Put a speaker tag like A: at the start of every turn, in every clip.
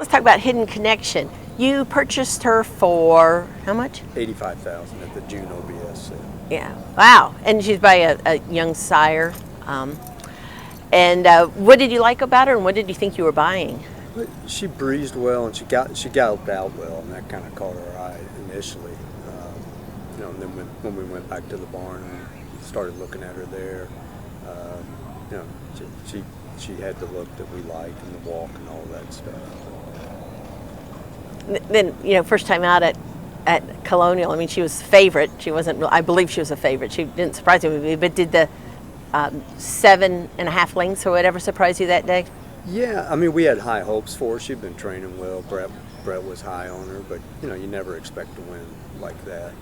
A: Let's talk about Hidden Connection. You purchased her for how much?
B: $85,000 at the June OBS sale.
A: Yeah. Wow. And she's by a young sire. And what did you like about her, and what did you think you were buying?
B: She breezed well, and she galloped out well, and that kind of caught our eye initially. And then when we went back to the barn and started looking at her there, she had the look that we liked, and the walk and all that stuff.
A: Then, first time out at Colonial, I mean, she was a favorite. She wasn't, I believe she was a favorite. She didn't surprise me, but did the 7.5 lengths or whatever surprise you that day?
B: Yeah, I mean, we had high hopes for her. She'd been training well. Brett was high on her, but, you never expect to win like that.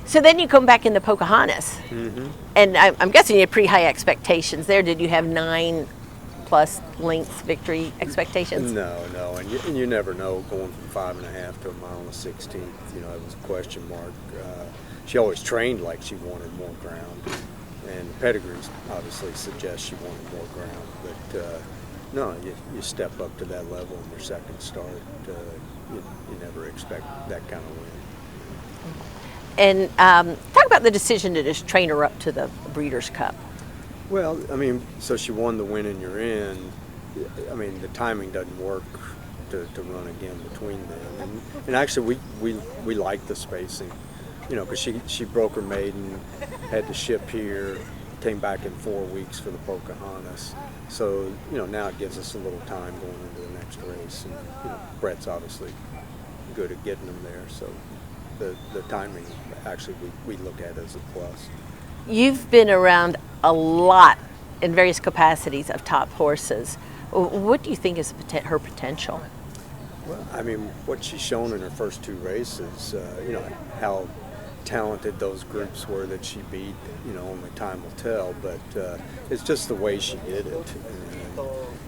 A: So then you come back in the Pocahontas. Mm-hmm. And I'm guessing you had pretty high expectations there. Did you have 9+ lengths victory expectations?
B: No, and you never know going from 5.5 to a mile and 16th. It was a question mark. She always trained like she wanted more ground, and the pedigrees obviously suggest she wanted more ground. But no, you step up to that level in your second start. You never expect that kind of win.
A: And talk about the decision to just train her up to the Breeders' Cup.
B: Well, I mean, so she won the win and you're in. I mean, the timing doesn't work to run again between them. And actually, we liked the spacing, because she broke her maiden, had to ship here, came back in 4 weeks for the Pocahontas. So, now it gives us a little time going into the next race. And, Brett's obviously good at getting them there. So the timing, actually, we look at as a plus.
A: You've been around a lot in various capacities of top horses. What do you think is her potential?
B: Well, I mean, what she's shown in her first 2 races, how talented those groups were that she beat, only time will tell, but it's just the way she did it.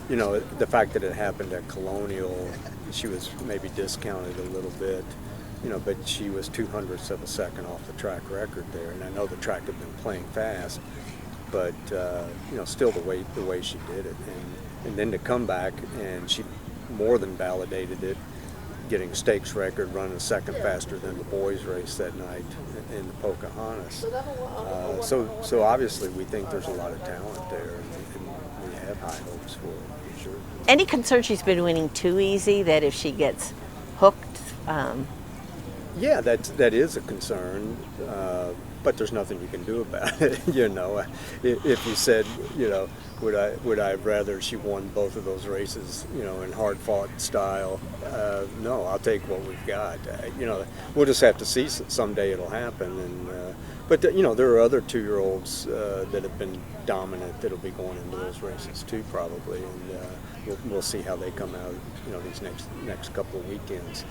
B: And, the fact that it happened at Colonial, she was maybe discounted a little bit. But she was 0.02 of a second off the track record there, and I know the track had been playing fast, but still the way she did it, and then to come back and she more than validated it, getting a stakes record, running a second faster than the boys' race that night in the Pocahontas. So obviously we think there's a lot of talent there, and we have high hopes for her, for sure.
A: Any concern she's been winning too easy, that if she gets hooked?
B: Yeah, that is a concern, but there's nothing you can do about it. If you said, would I rather she won both of those races, in hard-fought style? No, I'll take what we've got. We'll just have to see. Someday it'll happen. But there are other 2-year-olds that have been dominant that'll be going into those races too, probably, and we'll see how they come out. These next couple of weekends.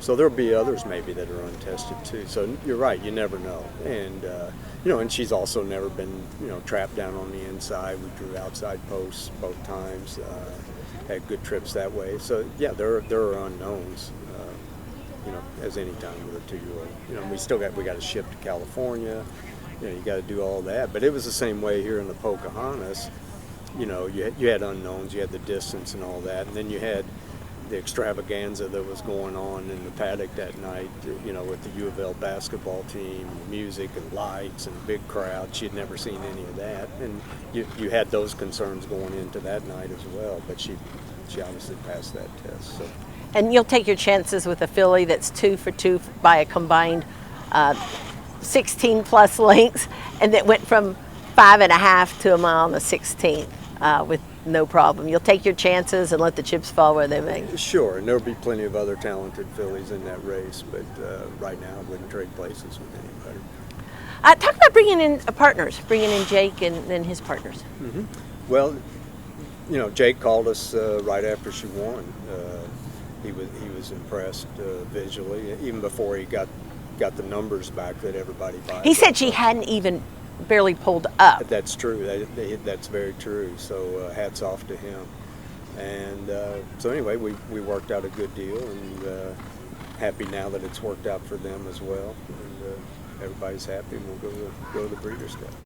B: So there'll be others maybe that are untested too. So you're right, you never know. And and she's also never been trapped down on the inside. We drew outside posts both times. Had good trips that way. So yeah, there are unknowns. As any time with a 2-year-old. We got to ship to California. You got to do all that. But it was the same way here in the Pocahontas. You had unknowns. You had the distance and all that, and then you had the extravaganza that was going on in the paddock that night, with the U of L basketball team, and music and lights and big crowd. She had never seen any of that, and you had those concerns going into that night as well. But she obviously passed that test. So.
A: And you'll take your chances with a filly that's 2 for 2 by a combined 16+ lengths, and that went from 5.5 to a mile and a 16th with no problem. You'll take your chances and let the chips fall where they may.
B: Sure, and there'll be plenty of other talented fillies in that race, but right now I wouldn't trade places with anybody.
A: Talk about bringing in partners, bringing in Jake and then his partners.
B: Mm-hmm. Well, Jake called us right after she won. He was impressed visually, even before he got the numbers back that everybody buys.
A: He said she hadn't even barely pulled up.
B: That's true. That's very true. So hats off to him. And so anyway, we worked out a good deal, and happy now that it's worked out for them as well. And everybody's happy, and we'll go to the Breeders' Cup.